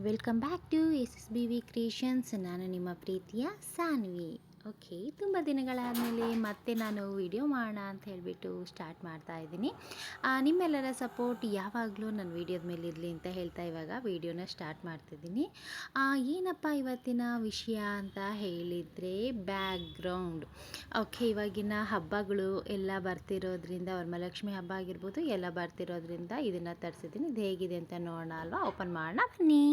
Welcome back to SSBV creations. ನಾನು ನಿಮ್ಮ ಪ್ರೀತಿಯ ಸಾನ್ವಿ. ಓಕೆ, ತುಂಬ ದಿನಗಳಾದಮೇಲೆ ಮತ್ತೆ ನಾನು ವಿಡಿಯೋ ಮಾಡೋಣ ಅಂತ ಹೇಳಿಬಿಟ್ಟು ಸ್ಟಾರ್ಟ್ ಮಾಡ್ತಾ ಇದ್ದೀನಿ. ನಿಮ್ಮೆಲ್ಲರ ಸಪೋರ್ಟ್ ಯಾವಾಗಲೂ ನನ್ನ ವೀಡಿಯೋದ ಮೇಲೆ ಇರಲಿ ಅಂತ ಹೇಳ್ತಾ ಇವಾಗ ವೀಡಿಯೋನ ಸ್ಟಾರ್ಟ್ ಮಾಡ್ತಿದ್ದೀನಿ. ಏನಪ್ಪ ಇವತ್ತಿನ ವಿಷಯ ಅಂತ ಹೇಳಿದರೆ ಬ್ಯಾಕ್ಗ್ರೌಂಡ್. ಓಕೆ, ಇವಾಗಿನ ಹಬ್ಬಗಳು ಎಲ್ಲ ಬರ್ತಿರೋದ್ರಿಂದ ವರಮಹಾಲಕ್ಷ್ಮಿ ಹಬ್ಬ ಆಗಿರ್ಬೋದು ಎಲ್ಲ ಬರ್ತಿರೋದ್ರಿಂದ ಇದನ್ನು ತರಿಸಿದ್ದೀನಿ. ಇದು ಹೇಗಿದೆ ಅಂತ ನೋಡೋಣ ಅಲ್ವಾ? ಓಪನ್ ಮಾಡೋಣ ಬನ್ನಿ.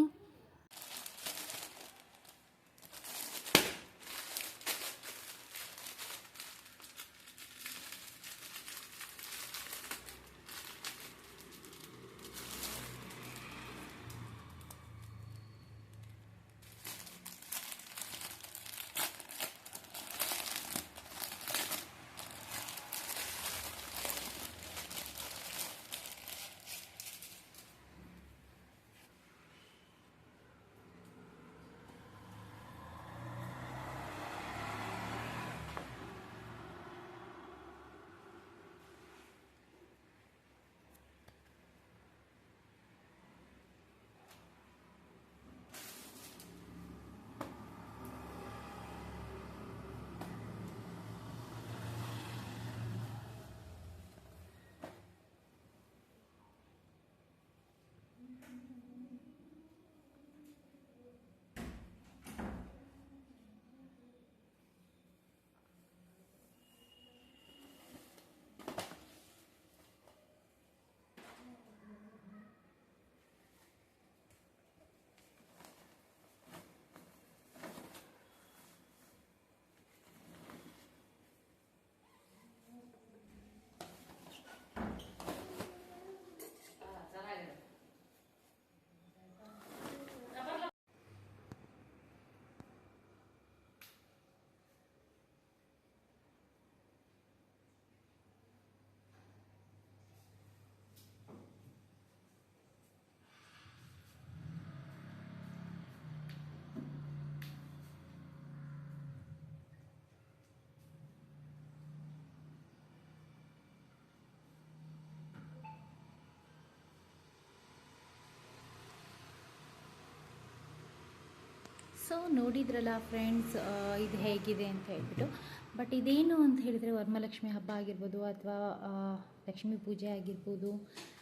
ಸೊ ನೋಡಿದ್ರಲ್ಲ ಫ್ರೆಂಡ್ಸ್, ಇದು ಹೇಗಿದೆ ಅಂತ ಹೇಳ್ಬಿಟ್ಟು. ಬಟ್ ಇದೇನು ಅಂತ ಹೇಳಿದರೆ ವರಮಹಾಲಕ್ಷ್ಮಿ ಹಬ್ಬ ಆಗಿರ್ಬೋದು ಅಥವಾ ಲಕ್ಷ್ಮೀ ಪೂಜೆ ಆಗಿರ್ಬೋದು,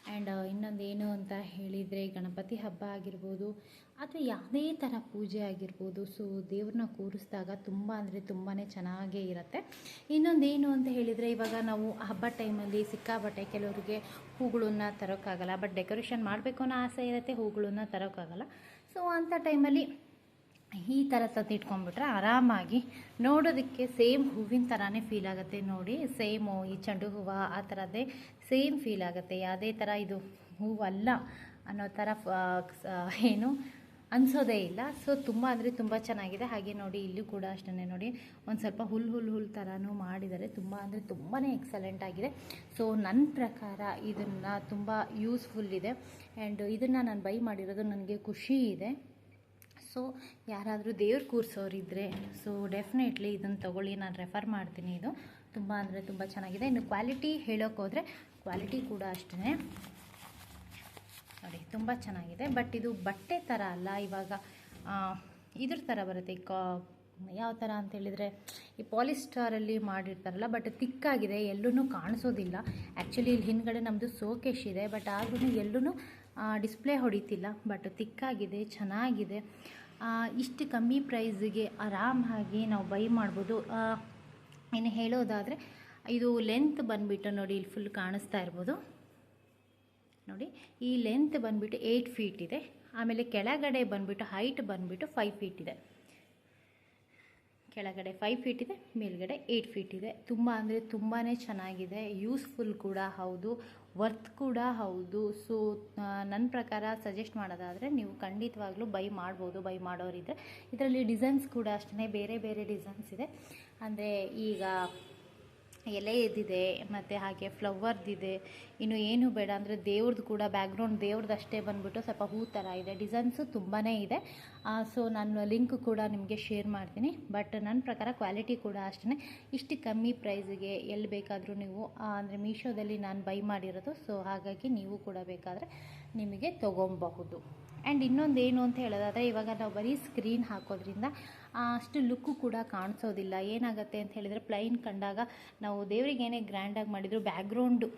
ಆ್ಯಂಡ್ ಇನ್ನೊಂದು ಏನು ಅಂತ ಹೇಳಿದರೆ ಗಣಪತಿ ಹಬ್ಬ ಆಗಿರ್ಬೋದು ಅಥವಾ ಯಾವುದೇ ಥರ ಪೂಜೆ ಆಗಿರ್ಬೋದು. ಸೊ ದೇವ್ರನ್ನ ಕೂರಿಸಿದಾಗ ತುಂಬ ಅಂದರೆ ತುಂಬಾ ಚೆನ್ನಾಗೇ ಇರುತ್ತೆ. ಇನ್ನೊಂದೇನು ಅಂತ ಹೇಳಿದರೆ, ಇವಾಗ ನಾವು ಹಬ್ಬ ಟೈಮಲ್ಲಿ ಸಿಕ್ಕಾಬಟ್ಟೆ ಕೆಲವರಿಗೆ ಹೂಗಳನ್ನ ತರೋಕ್ಕಾಗಲ್ಲ, ಬಟ್ ಡೆಕೋರೇಷನ್ ಮಾಡಬೇಕು ಅನ್ನೋ ಆಸೆ ಇರುತ್ತೆ, ಹೂಗಳನ್ನ ತರೋಕ್ಕಾಗಲ್ಲ. ಸೊ ಅಂಥ ಟೈಮಲ್ಲಿ ಈ ಥರ ತಂದಿಟ್ಕೊಂಡ್ಬಿಟ್ರೆ ಆರಾಮಾಗಿ ನೋಡೋದಕ್ಕೆ ಸೇಮ್ ಹೂವಿನ ಥರನೇ ಫೀಲ್ ಆಗುತ್ತೆ. ನೋಡಿ, ಸೇಮು ಈ ಚೆಂಡು ಹೂವು ಆ ಥರದ್ದೇ ಸೇಮ್ ಫೀಲ್ ಆಗುತ್ತೆ. ಯಾವುದೇ ಥರ ಇದು ಹೂವಲ್ಲ ಅನ್ನೋ ಥರ ಏನು ಅನಿಸೋದೇ ಇಲ್ಲ. ಸೊ ತುಂಬ ಅಂದರೆ ತುಂಬ ಚೆನ್ನಾಗಿದೆ. ಹಾಗೆ ನೋಡಿ, ಇಲ್ಲೂ ಕೂಡ ಅಷ್ಟೇ ನೋಡಿ, ಒಂದು ಸ್ವಲ್ಪ ಹುಲ್ಲು ಥರನೂ ಮಾಡಿದ್ದಾರೆ. ತುಂಬ ಅಂದರೆ ತುಂಬಾ ಎಕ್ಸಲೆಂಟ್ ಆಗಿದೆ. ಸೊ ನನ್ನ ಪ್ರಕಾರ ಇದನ್ನು ತುಂಬ ಯೂಸ್ಫುಲ್ ಇದೆ. ಆ್ಯಂಡ್ ಇದನ್ನು ನಾನು ಬೈ ಮಾಡಿರೋದು ನನಗೆ ಖುಷಿ ಇದೆ. ಸೊ ಯಾರಾದರೂ ದೇವ್ರು ಕೂರಿಸೋರಿದ್ದರೆ ಸೊ ಡೆಫಿನೆಟ್ಲಿ ಇದನ್ನು ತೊಗೊಳ್ಳಿ, ನಾನು ರೆಫರ್ ಮಾಡ್ತೀನಿ. ಇದು ತುಂಬ ಅಂದರೆ ತುಂಬ ಚೆನ್ನಾಗಿದೆ. ಇನ್ನು ಕ್ವಾಲಿಟಿ ಹೇಳೋಕ್ಕೋದ್ರೆ ಕ್ವಾಲಿಟಿ ಕೂಡ ಅಷ್ಟೇ ನೋಡಿ, ತುಂಬ ಚೆನ್ನಾಗಿದೆ. ಬಟ್ ಇದು ಬಟ್ಟೆ ಥರ ಅಲ್ಲ, ಇವಾಗ ಇದ್ರ ಥರ ಬರುತ್ತೆ. ಯಾವ ಥರ ಅಂತೇಳಿದರೆ ಈ ಪಾಲಿಸ್ಟರಲ್ಲಿ ಮಾಡಿರ್ತಾರಲ್ಲ, ಬಟ್ ತಿಕ್ಕಾಗಿದೆ, ಎಲ್ಲೂ ಕಾಣಿಸೋದಿಲ್ಲ. ಆ್ಯಕ್ಚುಲಿ ಇಲ್ಲಿ ಹಿಂದ್ಗಡೆ ನಮ್ಮದು ಸೋಕೇಶ್ ಇದೆ, ಬಟ್ ಆದ್ರೂ ಎಲ್ಲೂ ಡಿಸ್ಪ್ಲೇ ಹೊಡಿತಿಲ್ಲ. ಬಟ್ ತಿಕ್ಕಾಗಿದೆ, ಚೆನ್ನಾಗಿದೆ. ಇಷ್ಟು ಕಮ್ಮಿ ಪ್ರೈಸಿಗೆ ಆರಾಮಾಗಿ ನಾವು ಬೈ ಮಾಡ್ಬೋದು. ಇನ್ನು ಹೇಳೋದಾದರೆ ಇದು ಲೆಂತ್ ಬಂದುಬಿಟ್ಟು ನೋಡಿ, ಇಲ್ಲಿ ಫುಲ್ ಕಾಣಿಸ್ತಾ ಇರ್ಬೋದು ನೋಡಿ. ಈ ಲೆಂತ್ ಬಂದುಬಿಟ್ಟು 8 ಫೀಟ್ ಇದೆ. ಆಮೇಲೆ ಕೆಳಗಡೆ ಬಂದುಬಿಟ್ಟು ಹೈಟ್ ಬಂದುಬಿಟ್ಟು 5 ಫೀಟ್ ಇದೆ. ಕೆಳಗಡೆ 5 ಫೀಟ್ ಇದೆ, ಮೇಲ್ಗಡೆ 8 ಫೀಟ್ ಇದೆ. ತುಂಬ ಅಂದರೆ ತುಂಬಾ ಚೆನ್ನಾಗಿದೆ. ಯೂಸ್ಫುಲ್ ಕೂಡ ಹೌದು, ವರ್ತ್ ಕೂಡ ಹೌದು. ಸೊ ನನ್ನ ಪ್ರಕಾರ ಸಜೆಸ್ಟ್ ಮಾಡೋದಾದರೆ ನೀವು ಖಂಡಿತವಾಗ್ಲೂ ಬೈ ಮಾಡ್ಬೋದು, ಬೈ ಮಾಡೋರಿದ್ದರೆ. ಇದರಲ್ಲಿ ಡಿಸೈನ್ಸ್ ಕೂಡ ಅಷ್ಟೇ ಬೇರೆ ಬೇರೆ ಡಿಸೈನ್ಸ್ ಇದೆ. ಅಂದರೆ ಈಗ ಎಲೆ ಎದ್ದಿದೆ, ಮತ್ತು ಹಾಗೆ ಫ್ಲವರ್ದಿದೆ. ಇನ್ನು ಏನು ಬೇಡ ಅಂದರೆ ದೇವ್ರದ್ದು ಕೂಡ ಬ್ಯಾಕ್ಗ್ರೌಂಡ್ ದೇವ್ರದ್ದು ಅಷ್ಟೇ ಬಂದುಬಿಟ್ಟು ಸ್ವಲ್ಪ ಹೂ ಥರ ಇದೆ. ಡಿಸೈನ್ಸು ತುಂಬಾ ಇದೆ. ಸೊ ನಾನು ಲಿಂಕ್ ಕೂಡ ನಿಮಗೆ ಶೇರ್ ಮಾಡ್ತೀನಿ. ಬಟ್ ನನ್ನ ಪ್ರಕಾರ ಕ್ವಾಲಿಟಿ ಕೂಡ ಅಷ್ಟೇ. ಇಷ್ಟು ಕಮ್ಮಿ ಪ್ರೈಸಿಗೆ ಎಲ್ಲಿ ಬೇಕಾದರೂ ನೀವು ಅಂದರೆ ಮೀಶೋದಲ್ಲಿ ನಾನು ಬೈ ಮಾಡಿರೋದು. ಸೊ ಹಾಗಾಗಿ ನೀವು ಕೂಡ ಬೇಕಾದರೆ ನಿಮಗೆ ತೊಗೊಬಹುದು. ಆ್ಯಂಡ್ ಇನ್ನೊಂದು ಏನು ಅಂತ ಹೇಳೋದಾದರೆ, ಇವಾಗ ನಾವು ಬರೀ ಸ್ಕ್ರೀನ್ ಹಾಕೋದ್ರಿಂದ ಅಷ್ಟು ಲುಕ್ಕು ಕೂಡ ಕಾಣಿಸೋದಿಲ್ಲ. ಏನಾಗುತ್ತೆ ಅಂತ ಹೇಳಿದರೆ, ಪ್ಲೈನ್ ಕಂಡಾಗ ನಾವು ದೇವರಿಗೆ ಏನೇ ಗ್ರ್ಯಾಂಡಾಗಿ ಮಾಡಿದರೂ ಬ್ಯಾಕ್ಗ್ರೌಂಡು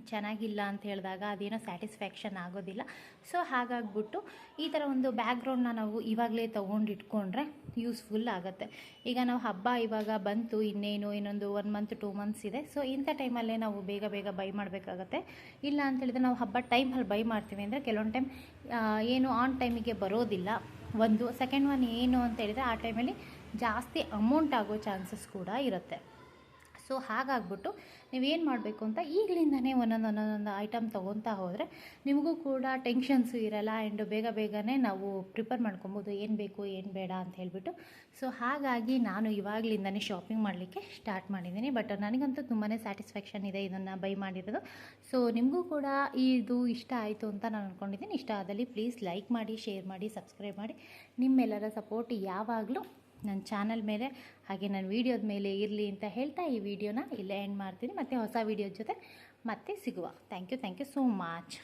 ಚೆನ್ನಾಗಿಲ್ಲ ಅಂತ ಹೇಳಿದಾಗ ಅದೇನೋ ಸ್ಯಾಟಿಸ್ಫ್ಯಾಕ್ಷನ್ ಆಗೋದಿಲ್ಲ. ಸೊ ಹಾಗಾಗ್ಬಿಟ್ಟು ಈ ಥರ ಒಂದು ಬ್ಯಾಕ್ಗ್ರೌಂಡನ್ನ ನಾವು ಇವಾಗಲೇ ತೊಗೊಂಡಿಟ್ಕೊಂಡ್ರೆ ಯೂಸ್ಫುಲ್ ಆಗುತ್ತೆ. ಈಗ ನಾವು ಹಬ್ಬ ಇವಾಗ ಬಂತು, ಇನ್ನೊಂದು 1 ಮಂತ್ 2 ಮಂತ್ಸ್ ಇದೆ. ಸೊ ಇಂಥ ಟೈಮಲ್ಲೇ ನಾವು ಬೇಗ ಬೇಗ ಬೈ ಮಾಡಬೇಕಾಗತ್ತೆ. ಇಲ್ಲ ಅಂತ ಹೇಳಿದ್ರೆ ನಾವು ಹಬ್ಬ ಟೈಮಲ್ಲಿ ಬೈ ಮಾಡ್ತೀವಿ ಅಂದರೆ ಕೆಲವೊಂದು ಟೈಮ್ ಏನು ಆನ್ ಟೈಮಿಗೆ ಬರೋದಿಲ್ಲ. ಒಂದು ಸೆಕೆಂಡ್ ಒನ್ ಏನು ಅಂತ ಹೇಳಿದರೆ, ಆ ಟೈಮಲ್ಲಿ ಜಾಸ್ತಿ ಅಮೌಂಟ್ ಆಗೋ ಚಾನ್ಸಸ್ ಕೂಡ ಇರುತ್ತೆ. ಸೊ ಹಾಗಾಗ್ಬಿಟ್ಟು ನೀವೇನು ಮಾಡಬೇಕು ಅಂತ ಈಗಲಿಂದನೇ ಒಂದೊಂದು ಐಟಮ್ ತೊಗೊತಾ ಹೋದರೆ ನಿಮಗೂ ಕೂಡ ಟೆನ್ಷನ್ಸು ಇರಲ್ಲ. ಆ್ಯಂಡ್ ಬೇಗನೆ ನಾವು ಪ್ರಿಪೇರ್ ಮಾಡ್ಕೊಬೋದು, ಏನು ಬೇಕು ಏನು ಬೇಡ ಅಂತ ಹೇಳಿಬಿಟ್ಟು. ಸೊ ಹಾಗಾಗಿ ನಾನು ಇವಾಗಲಿಂದನೇ ಶಾಪಿಂಗ್ ಮಾಡಲಿಕ್ಕೆ ಸ್ಟಾರ್ಟ್ ಮಾಡಿದ್ದೀನಿ. ಬಟ್ ನನಗಂತೂ ತುಂಬಾ ಸ್ಯಾಟಿಸ್ಫ್ಯಾಕ್ಷನ್ ಇದೆ ಇದನ್ನು ಬೈ ಮಾಡಿರೋದು. ಸೊ ನಿಮಗೂ ಕೂಡ ಇದು ಇಷ್ಟ ಆಯಿತು ಅಂತ ನಾನು ಅಂದ್ಕೊಂಡಿದ್ದೀನಿ. ಇಷ್ಟ ಆದಲ್ಲಿ ಪ್ಲೀಸ್ ಲೈಕ್ ಮಾಡಿ, ಶೇರ್ ಮಾಡಿ, ಸಬ್ಸ್ಕ್ರೈಬ್ ಮಾಡಿ. ನಿಮ್ಮೆಲ್ಲರ ಸಪೋರ್ಟ್ ಯಾವಾಗಲೂ ನನ್ನ ಚಾನಲ್ ಮೇಲೆ ಹಾಗೆ ನನ್ನ ವೀಡಿಯೋದ ಮೇಲೆ ಇರಲಿ ಅಂತ ಹೇಳ್ತಾ ಈ ವಿಡಿಯೋನ ಇಲ್ಲೇ ಎಂಡ್ ಮಾಡ್ತೀನಿ. ಮತ್ತು ಹೊಸ ವೀಡಿಯೋದ ಜೊತೆ ಮತ್ತೆ ಸಿಗುವ. Thank you so much.